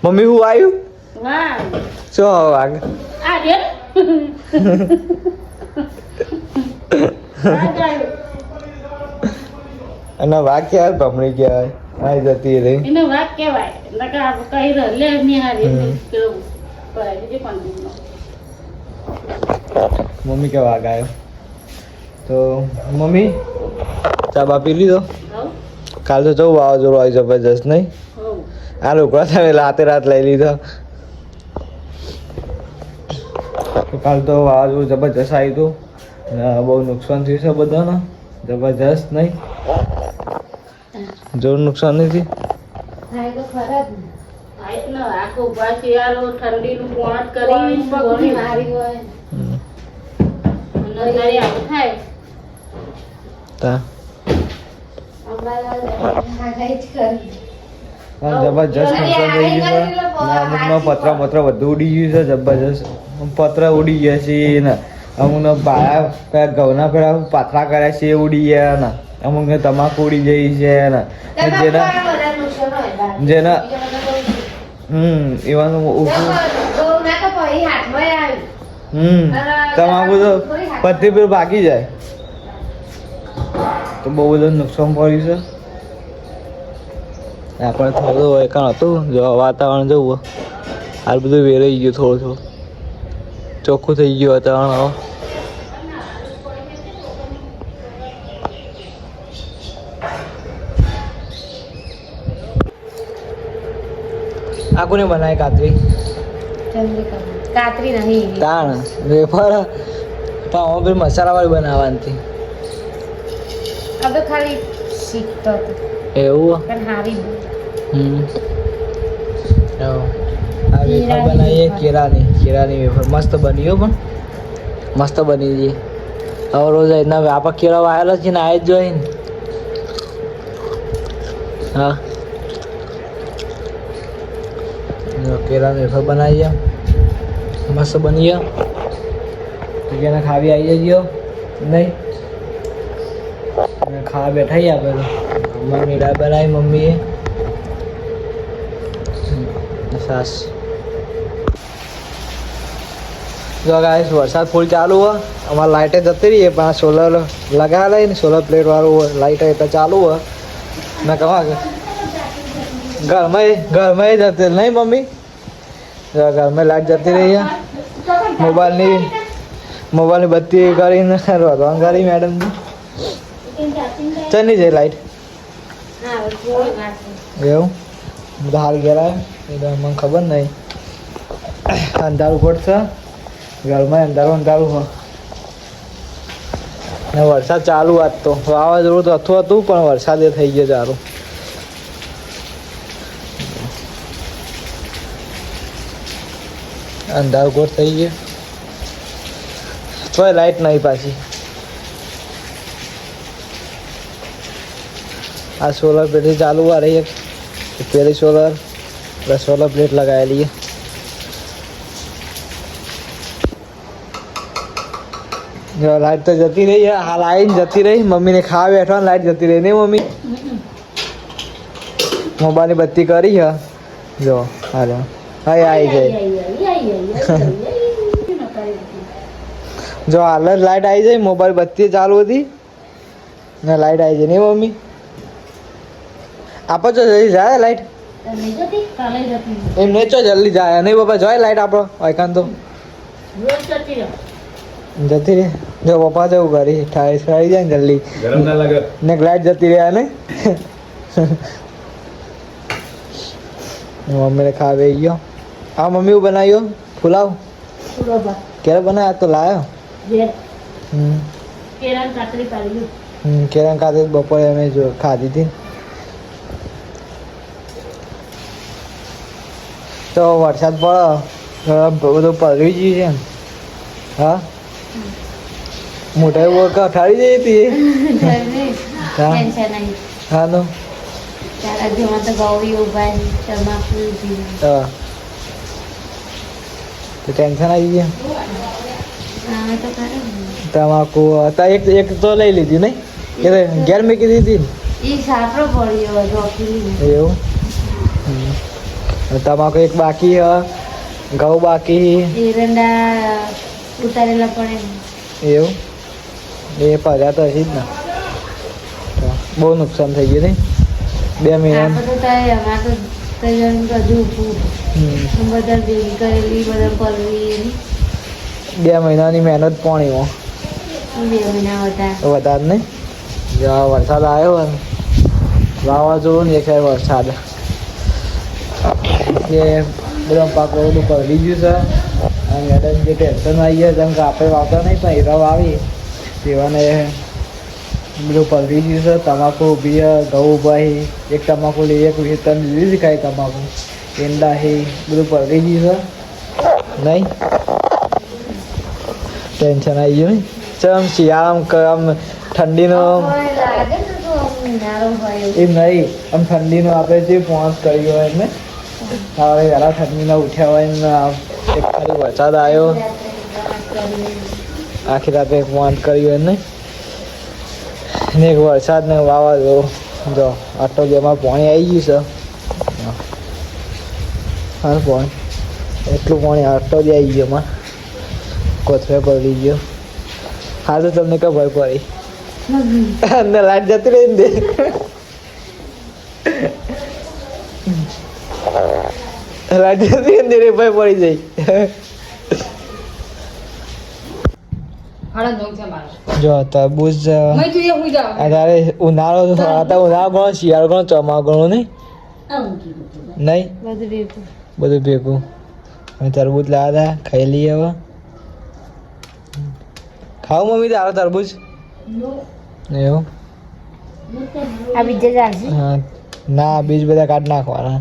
Mummy હું આવ્યું વાહ શું વાગ આ રે અને વાગ ક્યારે ભમણી કહેવાય આવી જતી રહી એને વાત કહેવાય નકા આપ કહી રહ્યો લે નિહારી કેવું કરે જે પણ મમ્મી કે વાગ આવ્યો તો મમ્મી ચા બા પી લીધો કાલ તો જવું વાવાઝોડું આવી જબરજસ્ત નહીં આ લોકો તમે રાતે રાત લઈ લીધો કાલ તો વાવાઝોડું જબરજસ્ત આવ્યું હતું બહુ નુકસાન થયું છે બધાને જબરજસ્ત નહીં જોર નુકસાન નહીં થયું થાય તો ખરા જ ને આખો ઉભા શિયાળો ઠંડીનું પોણત કરી પગની મારી હોય અને તારી આવું થાય તા જબરજસ્ત નુકસાન થઈ ગયું છે અમુકનો પત્ર બધું ઉડી ગયું છે જબરજસ્ત પત્ર ઉડી ગયા છે ને અમુકનો બાળા ઘઉંના પેલા પાથરા કર્યા છે એ ઉડી ગયા ને અમુકને તમાકુ ઉડી ગઈ છે ને જેના એવાનું તમાકુ તો પત્તી પર ભાગી જાય તો બહુ બધું નુકસાન પડ્યું છે આપણે થોડું હોય કાં હતું જો વાતાવરણ જવું હાલ બધું વેરાઈ ગયું થોડું ચોખ્ખું થઈ ગયું વાતાવરણ હવે આ કોને બનાય કાતરી કાતરી નહીં તાણ વેફર પાવ પર મસાલા વાળી બનાવવાની આ તો ખાલી શીખતો એવું પણ હારી આ વેફર બનાવીએ કેળાની વેફર મસ્ત બની હો પણ મસ્ત બની જઈએ હવે રોજ એના આપણે કેળા વાયેલા છે ને આ જ જોઈએ ને હા કેળાની વેફર બનાવીએ મસ્ત બની ગયો ખાવી આવી જજો નહીં ખાવા બેઠા આપણે તો મમ્મી દાળ બનાવી મમ્મીએ સાસ જો ગાઈસ વરસાદ ફૂલ ચાલુ હોય અમારે લાઇટે જતી રહીએ પણ આ સોલર લગાવેલા હોય ને સોલર પ્લેટ વાળું હોય લાઇટ એટલે ચાલુ હોય મેં કહા ઘરમાં જતી નહીં મમ્મી ઘરમાં લાઇટ જતી રહી મોબાઈલની બત્તી કરીને રોધવાનું કરી મેડમની ચાલ નહીં જાય લાઇટ એવું બધા હાલ ગયા એટલે મને ખબર નહીં અંધારું પડશે ઘરમાં અંધારું હોય વરસાદ ચાલુ આજ તો વાવાઝોડું તો હતું પણ વરસાદ એ થઈ ગયો ચાલુ અંધારું કોટ થઈ ગયો તોય લાઈટ નહીં પાછી આ સોલર પ્લેટ ચાલુ આ રહી પેલી સોલર પ્લેટ લગાવેલી જો લાઈટ તો જતી રહી હાલ આવીને જતી રહી મમ્મીને ખાવા બેઠવા લાઈટ જતી રહી નહીં મમ્મી મોબાઈલની બત્તી કરી છે જો હાલ હા આવી જાય જો હાલ જ લાઈટ આવી જાય મોબાઈલ બત્તી ચાલુ હતી ને લાઈટ આવી જાય નહીં મમ્મી આપો તો જલ્દી જાય લાઈટ એમ નહીં ચો જલ્દી જાય નહીં બાપા જાય લાઈટ આપણો વાયકાન તો જતી રહે જો પપ્પા જવું કરી ઠાઈ જાય ને જલ્દી ગરમ ના લાગે ને લાઈટ જતી રહ્યા ને મમ્મીને ખાવે ગયો હા મમ્મી બનાવ્યો પુલાવ ક્યારે બનાવ્યા તો લાયો કેળાની કાતરી બપોરે અમે જો ખાધી હતી તો વરસાદ પડે બધું પલળી ગયું છે હા મોટા એવું ઠારી જઈ હતી હા તો ટેન્શન આવી ગયા તમાકુ એક તો લઈ લીધી નહીં કે ઘેર મૂકી દીધી એવું તમાકુ એક બાકી હ, ઘઉં બાકી એરંડા ઉતારેલા પણ એવું એ પર્યા તો હશે જ ને. તો બહુ નુકસાન થઈ ગયું નહીં 2 મહિના. આપણે તો થાય અમારે તો તૈયાર બધું બધા ભેગી કરેલી બધા પલવી 2 મહિનાની મહેનત પાણીમાં 2 મહિના હતા. વધારે નહીં. જ્યાં વરસાદ આવ્યો હોય ને વાવાઝોડું ને એક વરસાદ એ બધા પાક બધું પલળી ગયું છે. અને મેડમ જે ટેન્શન આવી ગયા જેમ કે આપણે વાવતા નહીં પણ હીરાવ આવી તેવાને બધું પલળી ગયું છે. તમાકુ ઊભી ઘઉં ઊભા એક તમાકુ લઈ એક વેતન લીધી ખાય તમાકુ ઈંડા બધું પલળી ગયું છે નહીં. ટેન્શન આવી ગયું ને ચમ શિયાળામાં આમ ઠંડીનો એમ નહીં આમ ઠંડીનો આપણે જે પોસ કર્યો હોય એમને સવારે વહેલા ઠંડીના ઉઠ્યા હોય ને એક ખાલી વરસાદ આવ્યો આખી રાતે એક પોસ કર્યો એમને ને એક વરસાદ ને વાવાઝોડું જો આટલો જેમાં પાણી આવી ગયું છે. હા પાણી એટલું પાણી આટલો જ આવી ગયો એમાં કોથળે પડી ગયો. હા તો તમને ખબર પડી અંદર લાઈટ જતી રહી ને લાઈટ જતી રહી રે ભાઈ પડી જાય. જો તરબૂચ અત્યારે ઉનાળો હતા ઉનાળો ગણો શિયાળો ગણો ચોમાસું ગણો નહીં બધું ભેગું. અમે તરબૂચ લાવ્યા હતા ખાઈ લઈએ હવે. ખાવ મમ્મી તારો તરબૂચ એવું આ બીજે ચાલશે હા ના બીજ બધા કાઢ નાખવાના